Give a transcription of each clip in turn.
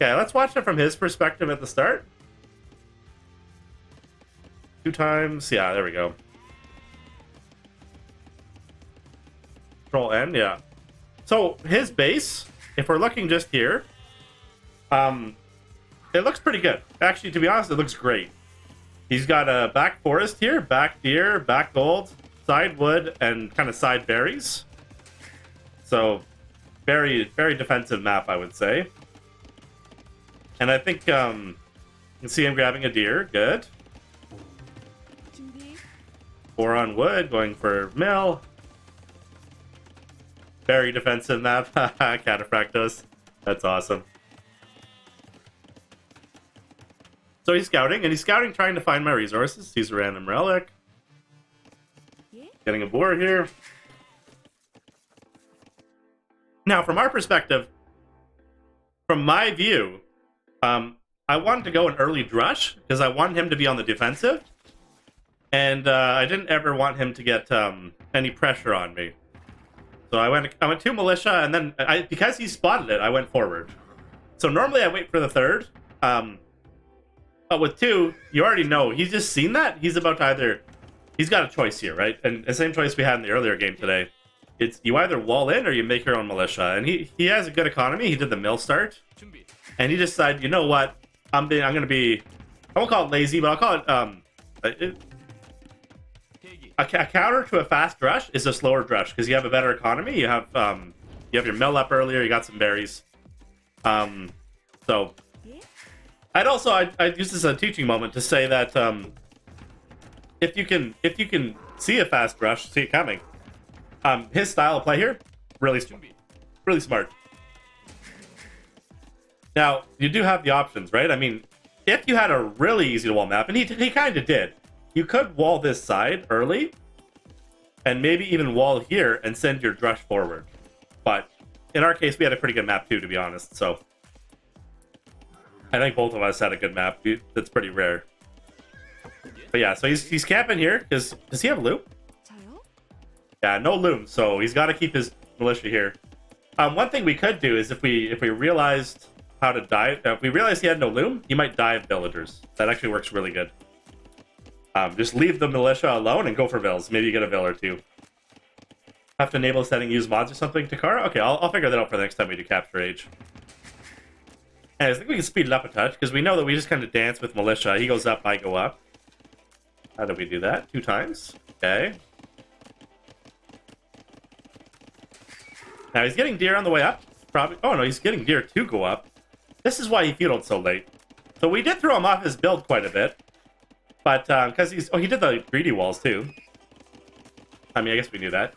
Okay, let's watch it from his perspective at the start. 2 times. Yeah, there we go. Control N, yeah. So his base, if we're looking just here, it looks pretty good. Actually, to be honest, it looks great. He's got a back forest here, back deer, back gold, side wood, and kind of side berries. So very, very defensive map, I would say. And I think you can see him grabbing a deer. Good. 4 on wood, going for mill. Very defensive map. Cataphractos. That's awesome. So he's scouting, and he's scouting trying to find my resources. Sees a random relic. Getting a boar here. Now, from our perspective, from my view, I wanted to go an early drush because I wanted him to be on the defensive, and I didn't ever want him to get any pressure on me. So I went 2 militia, and then because he spotted it, I went forward. So normally I wait for the 3rd, but with 2, you already know he's just seen that. He's about to he's got a choice here, right? And the same choice we had in the earlier game today. It's you either wall in or you make your own militia, and he has a good economy. He did the mill start, and he decided, you know what, I'm gonna be, I won't call it lazy, but I'll call it a counter to a fast drush is a slower drush because you have a better economy. You have your mill up earlier. You got some berries. So I'd use this as a teaching moment to say that if you can see a fast rush, see it coming. His style of play here, really smart. Now, you do have the options, right? I mean, if you had a really easy to wall map, and he kind of did, you could wall this side early, and maybe even wall here and send your drush forward. But in our case, we had a pretty good map too, to be honest, so I think both of us had a good map. That's pretty rare. But yeah, so he's camping here, because does he have loom? Yeah, no loom, so he's got to keep his militia here. One thing we could do is if we realized how to dive, if we realized he had no loom, he might dive villagers. That actually works really good. Just leave the militia alone and go for vills. Maybe you get a vill or 2. Have to enable setting use mods or something, Takara? Okay, I'll figure that out for the next time we do Capture Age. And I think we can speed it up a touch, because we know that we just kind of dance with militia. He goes up, I go up. How do we do that? 2 times. Okay. Now he's getting deer on the way up. Probably. Oh no, he's getting deer to go up. This is why he feudaled so late. So we did throw him off his build quite a bit. But, because he did the greedy walls too. I mean, I guess we knew that.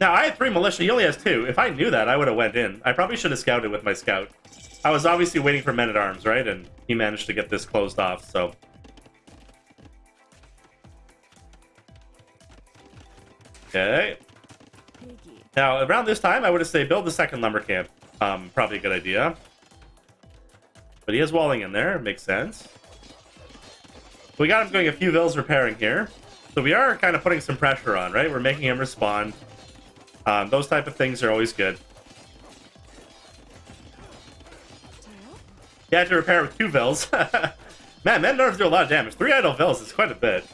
Now, I had 3 militia, he only has 2. If I knew that, I would have went in. I probably should have scouted with my scout. I was obviously waiting for men-at-arms, right? And he managed to get this closed off, so. Okay. Now, around this time, I would have said build the second lumber camp. Probably a good idea. But he is walling in there, makes sense. We got him doing a few vills repairing here. So we are kind of putting some pressure on, right? We're making him respond. Those type of things are always good. He had to repair with 2 vills. Man, men-at-arms do a lot of damage. 3 idle vills is quite a bit.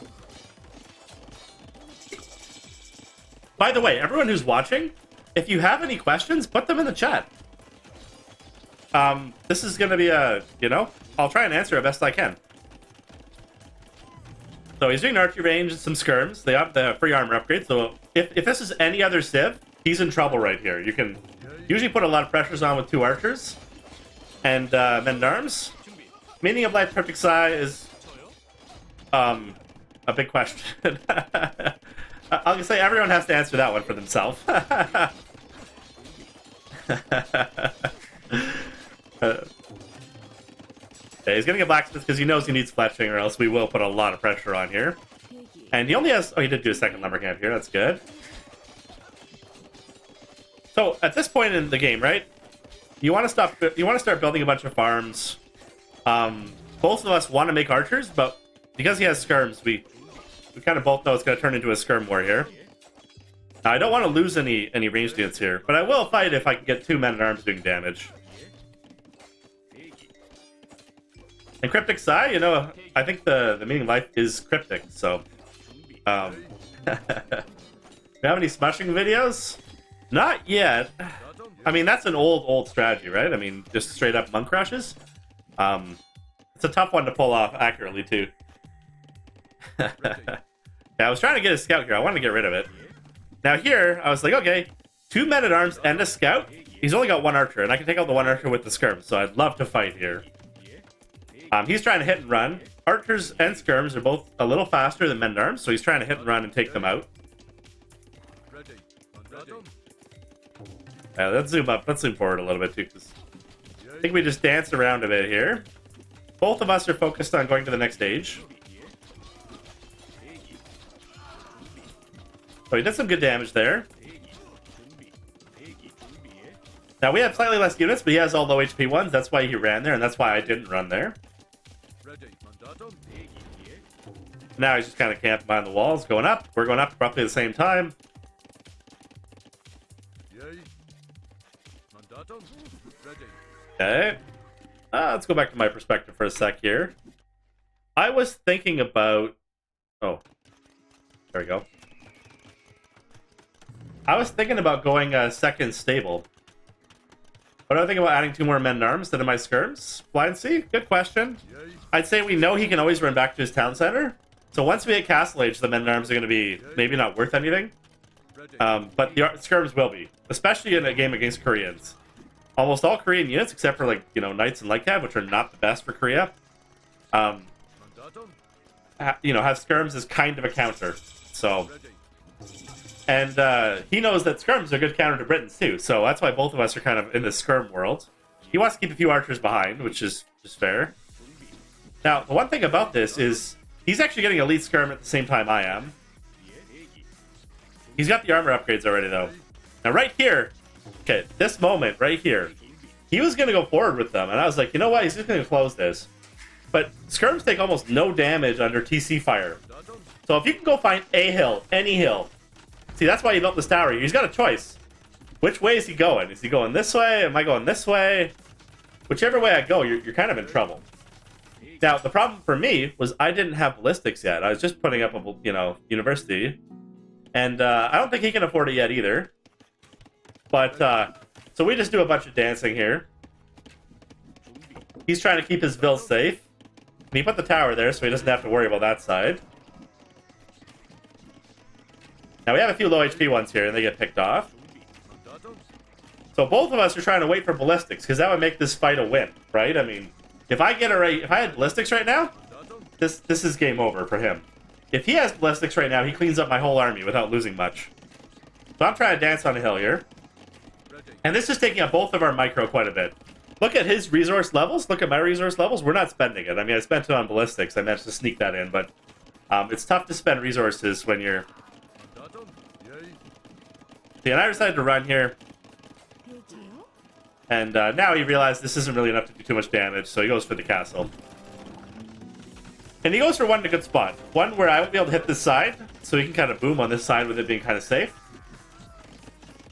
By the way, everyone who's watching, if you have any questions, put them in the chat. This is going to be a, I'll try and answer it best I can. So he's doing archery range and some skirms. They have the free armor upgrade. So if this is any other civ, he's in trouble right here. You can usually put a lot of pressures on with 2 archers. And men-at-arms. Meaning of life perfect psi is a big question. I'll just say everyone has to answer that one for themselves. Yeah, he's getting a blacksmith because he knows he needs fletching, or else we will put a lot of pressure on here. And he only has... Oh, he did do a second lumber camp here. That's good. So, at this point in the game, right? You want to start building a bunch of farms. Both of us want to make archers, but because he has skirms, we kind of both know it's going to turn into a skirm war here. Now, I don't want to lose any ranged units here, but I will fight if I can get 2 men-at-arms doing damage. And Cryptic Psi, you know, I think the meaning of life is cryptic, so... Do you have any smushing videos? Not yet. I mean, that's an old strategy, right? I mean, just straight up monk rushes. It's a tough one to pull off accurately, too. Yeah, I was trying to get a scout here. I wanted to get rid of it. Now here, I was like, okay, 2 men-at-arms and a scout. He's only got 1 archer, and I can take out the 1 archer with the skirms, so I'd love to fight here. He's trying to hit and run. Archers and skirms are both a little faster than men-at-arms, so he's trying to hit and run and take them out. Let's zoom up. Let's zoom forward a little bit, too, because I think we just danced around a bit here. Both of us are focused on going to the next stage. So he did some good damage there. Now we have slightly less units, but he has all low HP ones. That's why he ran there, and that's why I didn't run there. Now he's just kind of camping behind the walls, going up. We're going up roughly at the same time. Okay. Let's go back to my perspective for a sec here. I was thinking about... Oh. There we go. I was thinking about going second stable. What do I think about adding 2 more men-at-arms instead of my skirms? Blind Sea? Good question. I'd say we know he can always run back to his town center. So once we hit Castle Age, the men-at-arms are going to be maybe not worth anything. But the skirms will be. Especially in a game against Koreans. Almost all Korean units, except for, like, you know, Knights and Light Cav, which are not the best for Korea, you know, have skirms as kind of a counter. So... And he knows that skirms are a good counter to Britons, too. So that's why both of us are kind of in the skirm world. He wants to keep a few archers behind, which is just fair. Now, the one thing about this is he's actually getting elite skirm at the same time I am. He's got the armor upgrades already, though. Now, right here, okay, this moment right here, he was going to go forward with them. And I was like, you know what? He's just going to close this. But skirms take almost no damage under TC fire. So if you can go find a hill, any hill... See, that's why he built this tower. He's got a choice. Which way is he going? Is he going this way? Am I going this way? Whichever way I go, you're kind of in trouble. Now, the problem for me was I didn't have ballistics yet. I was just putting up a, you know, university. And I don't think he can afford it yet either. But, so we just do a bunch of dancing here. He's trying to keep his vills safe. And he put the tower there so he doesn't have to worry about that side. Now, we have a few low HP ones here, and they get picked off. So both of us are trying to wait for ballistics, because that would make this fight a win, right? I mean, if I had ballistics right now, this is game over for him. If he has ballistics right now, he cleans up my whole army without losing much. So I'm trying to dance on a hill here. And this is taking up both of our micro quite a bit. Look at his resource levels. Look at my resource levels. We're not spending it. I mean, I spent it on ballistics. I managed to sneak that in, but it's tough to spend resources when you're... See, and I decided to run here. And now he realized this isn't really enough to do too much damage, so he goes for the castle. And he goes for one in a good spot. One where I won't be able to hit this side, so he can kind of boom on this side with it being kind of safe.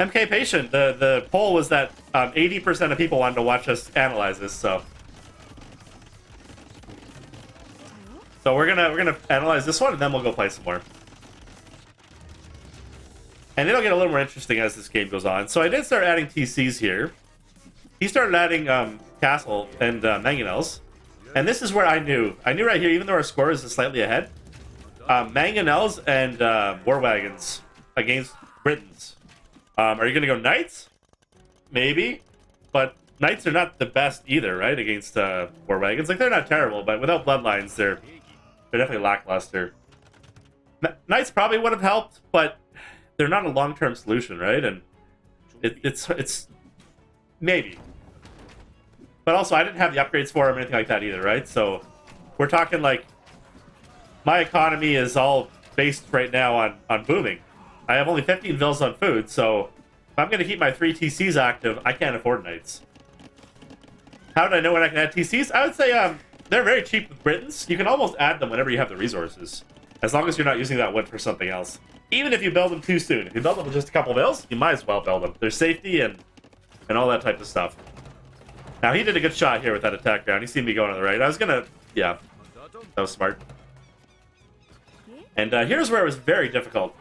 MK Patient, the poll was that 80% of people wanted to watch us analyze this, so... So we're gonna analyze this one, and then we'll go play some more. And it'll get a little more interesting as this game goes on. So I did start adding TCs here. He started adding Castle and Mangonels. And this is where I knew. I knew right here, even though our score is slightly ahead, Mangonels and War Wagons against Britons. Are you going to go Knights? Maybe. But Knights are not the best either, right? Against War Wagons. Like, they're not terrible, but without Bloodlines, they're definitely lackluster. Knights probably would have helped, but... they're not a long-term solution, right? And it's maybe. But also, I didn't have the upgrades for him or anything like that either, right? So we're talking like my economy is all based right now on booming. I have only 15 vills on food, so if I'm going to keep my 3 TCs active, I can't afford Knights. How did I know when I can add TCs? I would say they're very cheap with Britons. You can almost add them whenever you have the resources, as long as you're not using that wood for something else. Even if you build them too soon. If you build them with just a couple vills, you might as well build them. There's safety and all that type of stuff. Now, he did a good shot here with that attack down. He seen me going on the right. I was going to Yeah, that was smart. And here's where it was very difficult.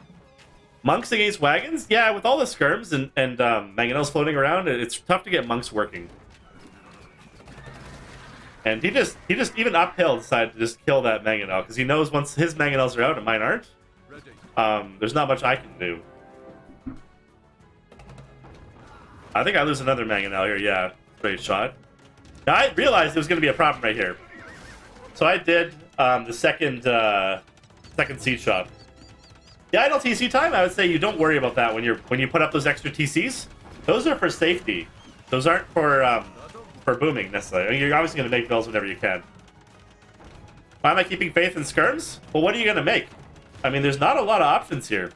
Monks against wagons? Yeah, with all the skirms and mangonels floating around, it's tough to get monks working. And he just even uphill decided to just kill that mangonel because he knows once his mangonels are out and mine aren't, there's not much I can do. I think I lose another mangonel here. Yeah, great shot. Now, I realized there was going to be a problem right here, so I did the second siege shot. The idle TC time, I would say you don't worry about that when you put up those extra TCs. Those are for safety. Those aren't for booming necessarily. I mean, you're obviously going to make bills whenever you can. Why am I keeping faith in skirms? Well, what are you going to make? I mean, there's not a lot of options here.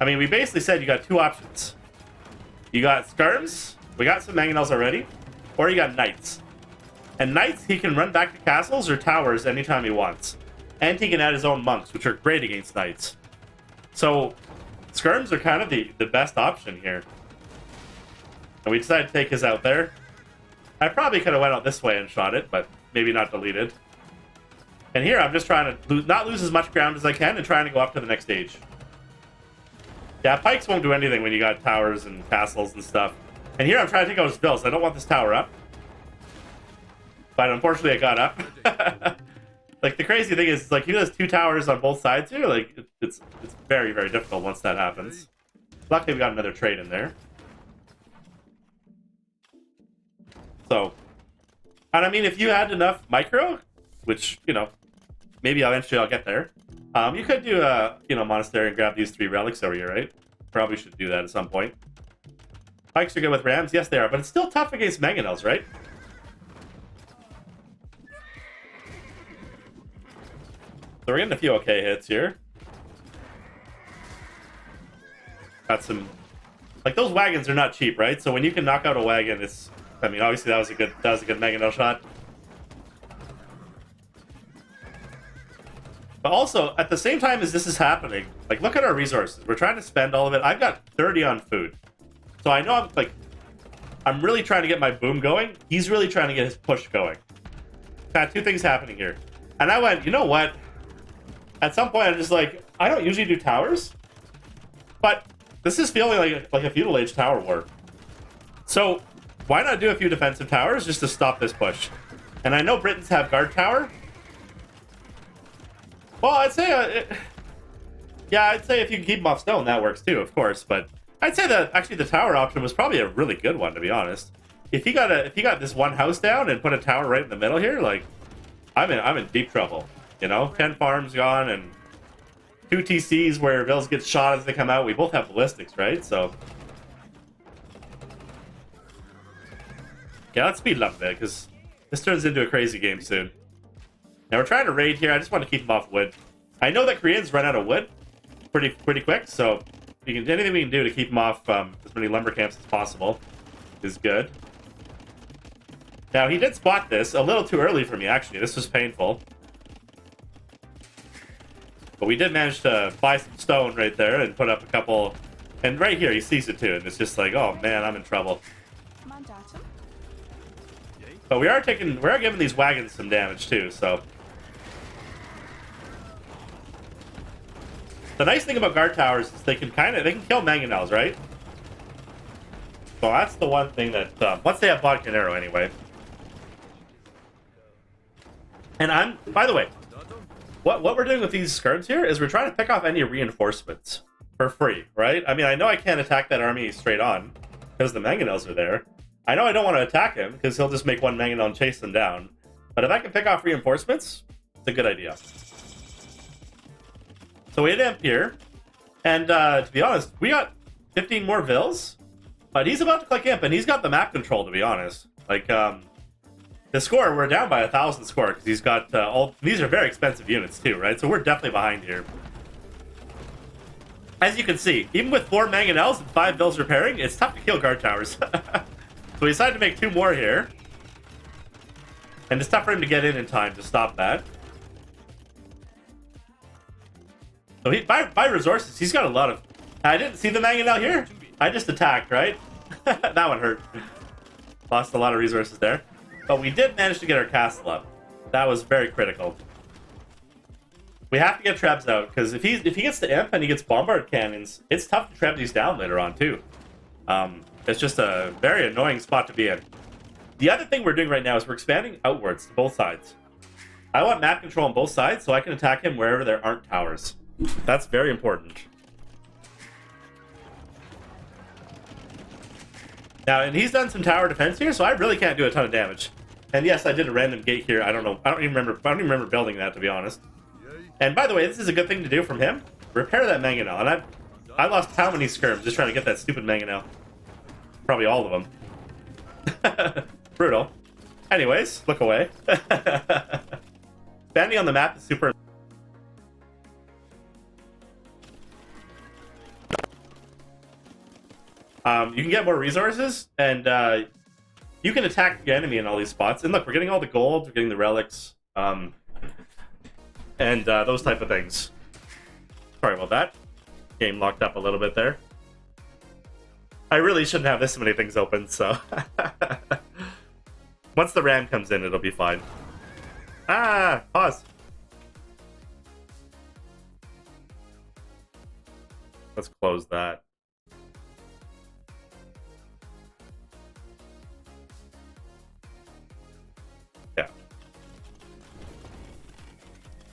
I mean, we basically said you got two options. You got skirms. We got some mangonels already. Or you got knights. And knights, he can run back to castles or towers anytime he wants. And he can add his own monks, which are great against knights. So, skirms are kind of the best option here. And we decided to take his out there. I probably could have went out this way and shot it, but maybe not deleted. And here I'm just trying to not lose as much ground as I can and trying to go up to the next stage. Yeah, pikes won't do anything when you got towers and castles and stuff. And here I'm trying to take out his bills. I don't want this tower up. But unfortunately it got up. Like, the crazy thing is, like, he has two towers on both sides here. Like, it's very, very difficult once that happens. Luckily we got another trade in there. So, and I mean, if you had enough micro, which, you know, maybe eventually I'll get there, you could do a, monastery and grab these 3 relics over here, right? Probably should do that at some point. Pikes are good with rams, yes they are, but it's still tough against mangonels, right? So we're getting a few okay hits here. Got some, like, those wagons are not cheap, right? So when you can knock out a wagon, it's, I mean, obviously that was a good mangonel shot. But also, at the same time as this is happening, like, look at our resources. We're trying to spend all of it. I've got 30 on food. So I know I'm really trying to get my boom going. He's really trying to get his push going. Got 2 things happening here. And I went, you know what? At some point, I'm just like, I don't usually do towers, but this is feeling like a feudal age tower war. So why not do a few defensive towers just to stop this push? And I know Britons have guard tower. Well, I'd say, yeah, I'd say if you can keep them off stone, that works too, of course. But I'd say that actually the tower option was probably a really good one, to be honest. If you got this one house down and put a tower right in the middle here, like, I'm in deep trouble. 10 farms gone and 2 TCs where Vils gets shot as they come out. We both have ballistics, right? So yeah, let's speed it up a bit because this turns into a crazy game soon. Now we're trying to raid here. I just want to keep them off wood. I know that Koreans run out of wood pretty quick, so anything we can do to keep them off as many lumber camps as possible is good. Now he did spot this a little too early for me. Actually, this was painful. But we did manage to buy some stone right there and put up a couple. And right here, he sees it too, and it's just like, oh man, I'm in trouble. But we are giving these wagons some damage too, so. The nice thing about guard towers is they can kill mangonels, right? So that's the one thing that, once they have vodka and arrow anyway. And by the way, what we're doing with these skirms here is we're trying to pick off any reinforcements for free, right? I mean, I know I can't attack that army straight on because the mangonels are there. I know I don't want to attack him because he'll just make one mangonel and chase them down. But if I can pick off reinforcements, it's a good idea. So we hit him here, and to be honest, we got 15 more Vils, but he's about to click imp, and he's got the map control, to be honest. Like, the score, we're down by 1,000 score, because he's got all... These are very expensive units, too, right? So we're definitely behind here. As you can see, even with 4 mangonels and 5 Vils repairing, it's tough to kill guard towers. So we decided to make 2 more here. And it's tough for him to get in time to stop that. So by resources, he's got a lot of... I didn't see the mangonel here. I just attacked, right? That one hurt. Lost a lot of resources there. But we did manage to get our castle up. That was very critical. We have to get Trebs out, because if he gets the Imp and he gets Bombard Cannons, it's tough to trap these down later on, too. It's just a very annoying spot to be in. The other thing we're doing right now is we're expanding outwards to both sides. I want map control on both sides so I can attack him wherever there aren't towers. That's very important. Now, and he's done some tower defense here, so I really can't do a ton of damage. And yes, I did a random gate here. I don't know. I don't even remember building that, to be honest. And by the way, this is a good thing to do from him. Repair that mangonel. And I lost how many skirms just trying to get that stupid mangonel. Probably all of them. Brutal. Anyways, look away. Expanding on the map is super. You can get more resources, and you can attack the enemy in all these spots. And look, we're getting all the gold, we're getting the relics, and those type of things. Sorry about that. Game locked up a little bit there. I really shouldn't have this many things open, so... Once the ram comes in, it'll be fine. Ah! Pause. Let's close that. Yeah.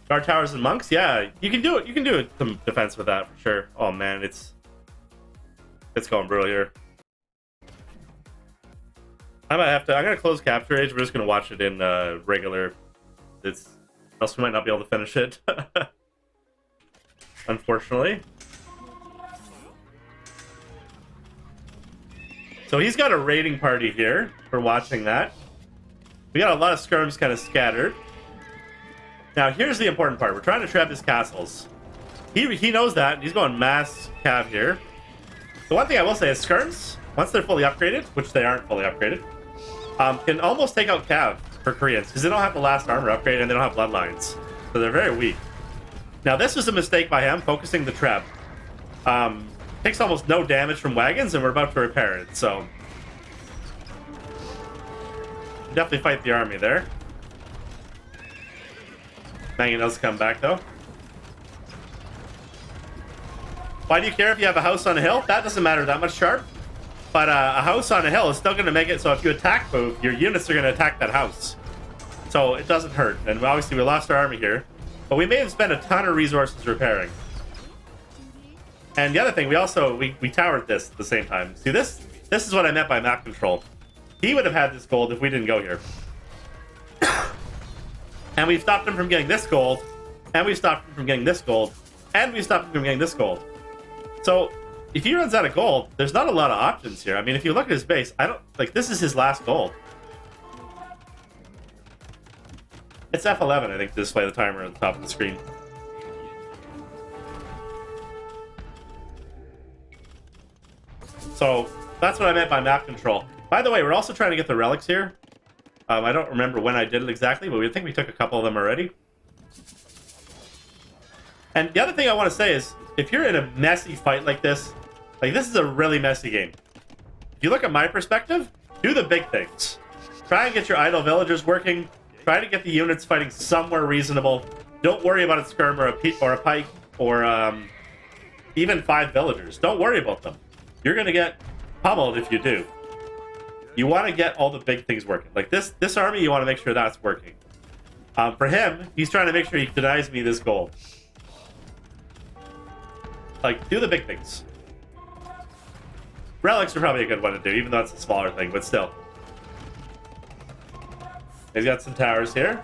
Guard towers and monks? Yeah, you can do it. You can do some defense with that for sure. Oh man, it's going brutal here. I might have to. I'm gonna close capture age. We're just gonna watch it in regular. Else we might not be able to finish it. Unfortunately. So he's got a raiding party here for watching that. We got a lot of skirms kind of scattered. Now here's the important part. We're trying to trap his castles. He knows that, and he's going mass cav here. The one thing I will say is skirms, once they're fully upgraded, which they aren't fully upgraded, can almost take out cav for Koreans, because they don't have the last armor upgrade and they don't have bloodlines. So they're very weak. Now this was a mistake by him, focusing the trap. Takes almost no damage from wagons, and we're about to repair it, so... Definitely fight the army there. Mangonels come back, though. Why do you care if you have a house on a hill? That doesn't matter that much, Sharp. But a house on a hill is still going to make it so if you attack move, your units are going to attack that house. So it doesn't hurt. And obviously we lost our army here. But we may have spent a ton of resources repairing. And the other thing, we towered this at the same time. See, this is what I meant by map control. He would have had this gold if we didn't go here. And we've stopped him from getting this gold. And we've stopped him from getting this gold. And we've stopped him from getting this gold. So, if he runs out of gold, there's not a lot of options here. I mean, if you look at his base, this is his last gold. It's F11, I think, to display the timer at the top of the screen. So, that's what I meant by map control. By the way, we're also trying to get the relics here. I don't remember when I did it exactly, but I think we took a couple of them already. And the other thing I want to say is, if you're in a messy fight like this is a really messy game. If you look at my perspective, do the big things. Try and get your idle villagers working. Try to get the units fighting somewhere reasonable. Don't worry about a skirm or a pike or even 5 villagers. Don't worry about them. You're going to get pummeled if you do. You want to get all the big things working. Like this army, you want to make sure that's working. For him, he's trying to make sure he denies me this gold. Like, do the big things. Relics are probably a good one to do, even though it's a smaller thing, but still. He's got some towers here.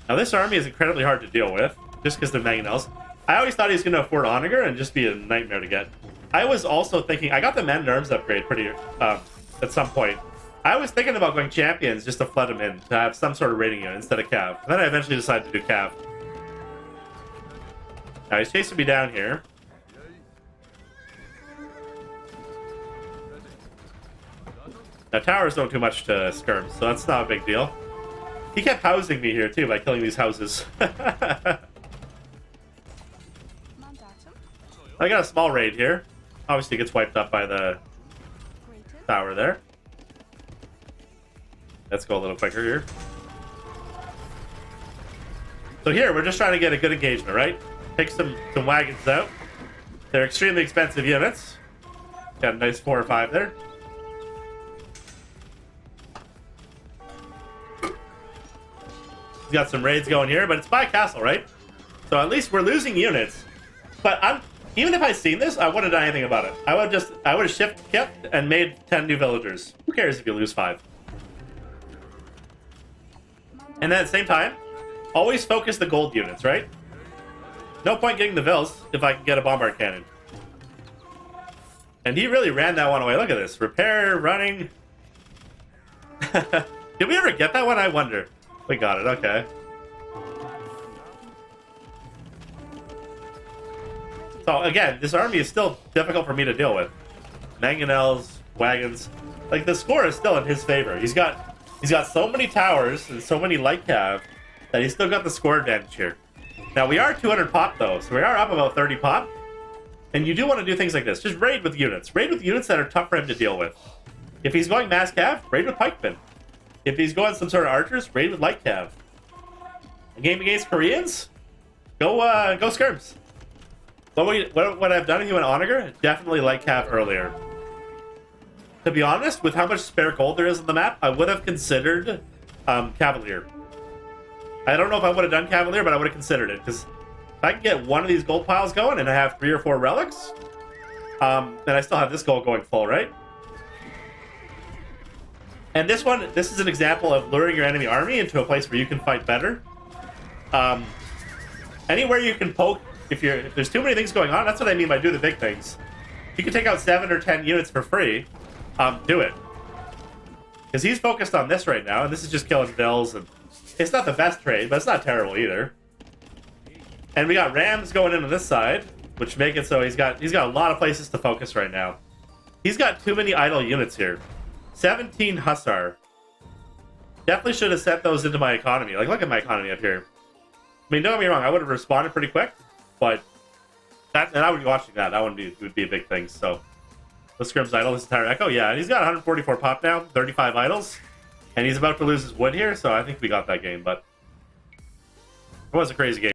Now, this army is incredibly hard to deal with, just because they're mangonels. I always thought he was going to afford Onager and just be a nightmare to get. I was also thinking, I got the Man-at-Arms upgrade at some point. I was thinking about going champions just to flood him in, to have some sort of raiding unit instead of cav. And then I eventually decided to do cav. Now he's chasing me down here. Now towers don't do much to skirms, so that's not a big deal. He kept housing me here too by killing these houses. I got a small raid here. Obviously it gets wiped up by the tower there. Let's go a little quicker here. So here, we're just trying to get a good engagement, right? Take some wagons out. They're extremely expensive units. Got a nice 4 or 5 there. He's got some raids going here, but it's by castle, right? So at least we're losing units. But even if I'd seen this, I wouldn't have done anything about it. I would have shift kept and made 10 new villagers. Who cares if you lose 5? And then at the same time, always focus the gold units, right? No point getting the vills if I can get a bombard cannon. And he really ran that one away. Look at this. Repair, running. Did we ever get that one? I wonder. We got it, okay. So again, this army is still difficult for me to deal with. Mangonels, wagons. Like, the score is still in his favor. He's got so many towers and so many light cav that he's still got the score advantage here. Now, we are 200 pop, though, so we are up about 30 pop. And you do want to do things like this. Just raid with units. Raid with units that are tough for him to deal with. If he's going mass cav, raid with pikemen. If he's going some sort of archers, raid with light cav. A game against Koreans? Go skirms. What I've done if you went Onager, definitely light cav earlier. To be honest, with how much spare gold there is on the map, I would have considered Cavalier. I don't know if I would have done Cavalier, but I would have considered it, because if I can get one of these gold piles going and I have 3 or 4 relics, then I still have this gold going full, right? And this is an example of luring your enemy army into a place where you can fight better. Anywhere you can poke, if there's too many things going on, that's what I mean by do the big things. If you can take out 7 or 10 units for free, do it. Because he's focused on this right now, and this is just killing bills, and it's not the best trade, but it's not terrible either. And we got rams going in on this side, which make it so he's got a lot of places to focus right now. He's got too many idle units here. 17 Hussar. Definitely should have set those into my economy. Like, look at my economy up here. I mean, don't get me wrong, I would have responded pretty quick, but and I would be watching that. That would be a big thing. So, the Scrim's idle, this entire echo, yeah, and he's got 144 pop now, 35 idols, and he's about to lose his wood here. So I think we got that game, but it was a crazy game.